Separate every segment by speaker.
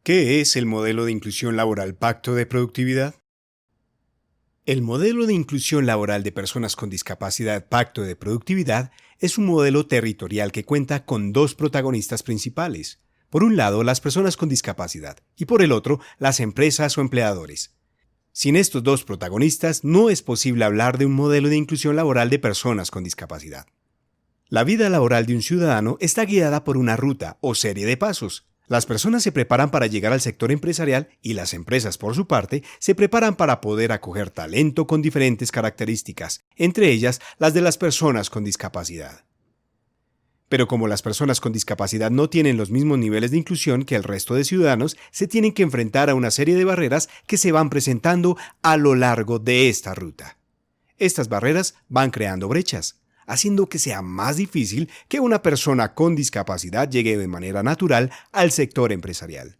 Speaker 1: ¿Qué es el modelo de inclusión laboral Pacto de Productividad? El modelo de inclusión laboral de personas con discapacidad Pacto de Productividad es un modelo territorial que cuenta con dos protagonistas principales. Por un lado, las personas con discapacidad y por el otro, las empresas o empleadores. Sin estos dos protagonistas, no es posible hablar de un modelo de inclusión laboral de personas con discapacidad. La vida laboral de un ciudadano está guiada por una ruta o serie de pasos. Las personas se preparan para llegar al sector empresarial y las empresas, por su parte, se preparan para poder acoger talento con diferentes características, entre ellas las de las personas con discapacidad. Pero como las personas con discapacidad no tienen los mismos niveles de inclusión que el resto de ciudadanos, se tienen que enfrentar a una serie de barreras que se van presentando a lo largo de esta ruta. Estas barreras van creando brechas, haciendo que sea más difícil que una persona con discapacidad llegue de manera natural al sector empresarial.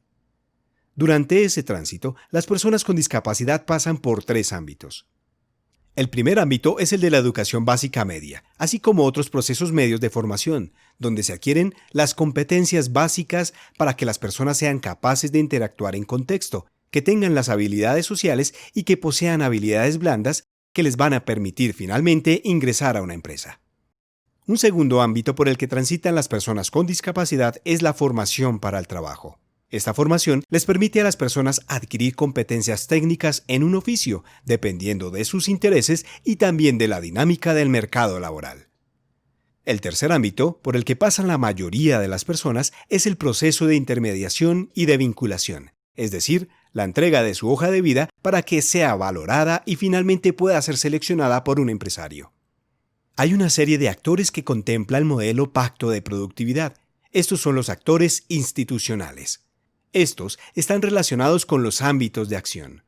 Speaker 1: Durante ese tránsito, las personas con discapacidad pasan por tres ámbitos. El primer ámbito es el de la educación básica media, así como otros procesos medios de formación, donde se adquieren las competencias básicas para que las personas sean capaces de interactuar en contexto, que tengan las habilidades sociales y que posean habilidades blandas que les van a permitir finalmente ingresar a una empresa. Un segundo ámbito por el que transitan las personas con discapacidad es la formación para el trabajo. Esta formación les permite a las personas adquirir competencias técnicas en un oficio, dependiendo de sus intereses y también de la dinámica del mercado laboral. El tercer ámbito, por el que pasan la mayoría de las personas, es el proceso de intermediación y de vinculación, es decir, la entrega de su hoja de vida para que sea valorada y finalmente pueda ser seleccionada por un empresario. Hay una serie de actores que contempla el modelo Pacto de Productividad. Estos son los actores institucionales. Estos están relacionados con los ámbitos de acción.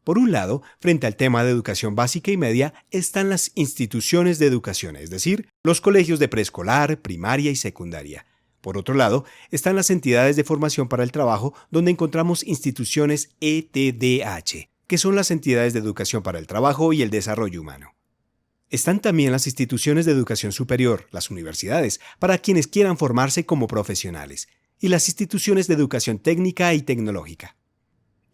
Speaker 1: Por un lado, frente al tema de educación básica y media, están las instituciones de educación, es decir, los colegios de preescolar, primaria y secundaria. Por otro lado, están las entidades de formación para el trabajo, donde encontramos instituciones ETDH, que son las entidades de educación para el trabajo y el desarrollo humano. Están también las instituciones de educación superior, las universidades, para quienes quieran formarse como profesionales, y las instituciones de educación técnica y tecnológica.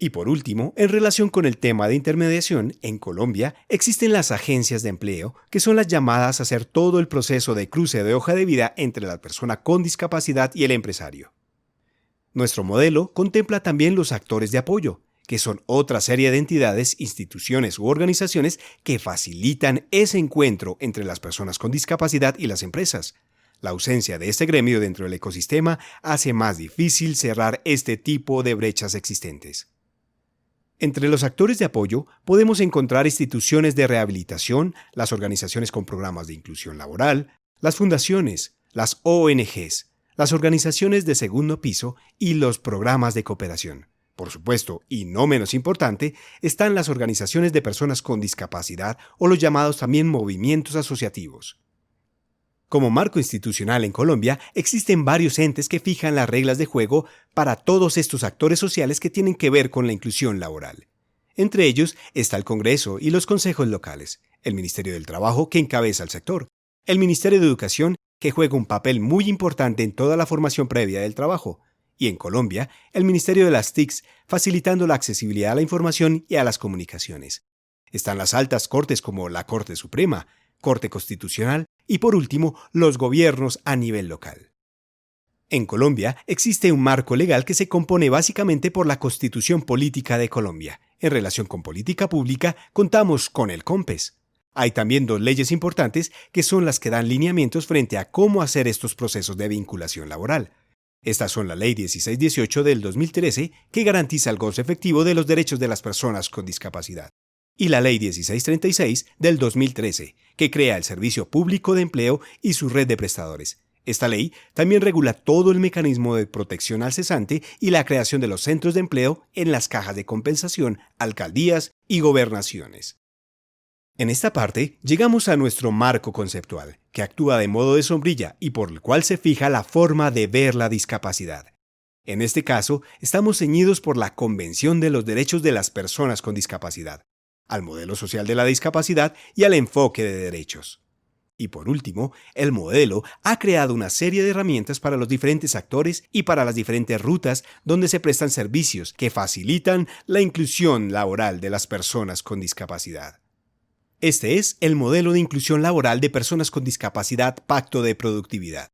Speaker 1: Y por último, en relación con el tema de intermediación, en Colombia existen las agencias de empleo, que son las llamadas a hacer todo el proceso de cruce de hoja de vida entre la persona con discapacidad y el empresario. Nuestro modelo contempla también los actores de apoyo, que son otra serie de entidades, instituciones u organizaciones que facilitan ese encuentro entre las personas con discapacidad y las empresas. La ausencia de este gremio dentro del ecosistema hace más difícil cerrar este tipo de brechas existentes. Entre los actores de apoyo podemos encontrar instituciones de rehabilitación, las organizaciones con programas de inclusión laboral, las fundaciones, las ONGs, las organizaciones de segundo piso y los programas de cooperación. Por supuesto, y no menos importante, están las organizaciones de personas con discapacidad o los llamados también movimientos asociativos. Como marco institucional en Colombia, existen varios entes que fijan las reglas de juego para todos estos actores sociales que tienen que ver con la inclusión laboral. Entre ellos está el Congreso y los consejos locales, el Ministerio del Trabajo que encabeza el sector, el Ministerio de Educación que juega un papel muy importante en toda la formación previa del trabajo, y en Colombia, el Ministerio de las TICs, facilitando la accesibilidad a la información y a las comunicaciones. Están las altas cortes como la Corte Suprema, Corte Constitucional y, por último, los gobiernos a nivel local. En Colombia existe un marco legal que se compone básicamente por la Constitución Política de Colombia. En relación con política pública, contamos con el COMPES. Hay también dos leyes importantes que son las que dan lineamientos frente a cómo hacer estos procesos de vinculación laboral. Estas son la Ley 1618 del 2013, que garantiza el goce efectivo de los derechos de las personas con discapacidad, y la Ley 1636 del 2013, que crea el Servicio Público de Empleo y su red de prestadores. Esta ley también regula todo el mecanismo de protección al cesante y la creación de los centros de empleo en las cajas de compensación, alcaldías y gobernaciones. En esta parte, llegamos a nuestro marco conceptual, que actúa de modo de sombrilla y por el cual se fija la forma de ver la discapacidad. En este caso, estamos ceñidos por la Convención de los Derechos de las Personas con Discapacidad, al modelo social de la discapacidad y al enfoque de derechos. Y por último, el modelo ha creado una serie de herramientas para los diferentes actores y para las diferentes rutas donde se prestan servicios que facilitan la inclusión laboral de las personas con discapacidad. Este es el modelo de inclusión laboral de personas con discapacidad Pacto de Productividad.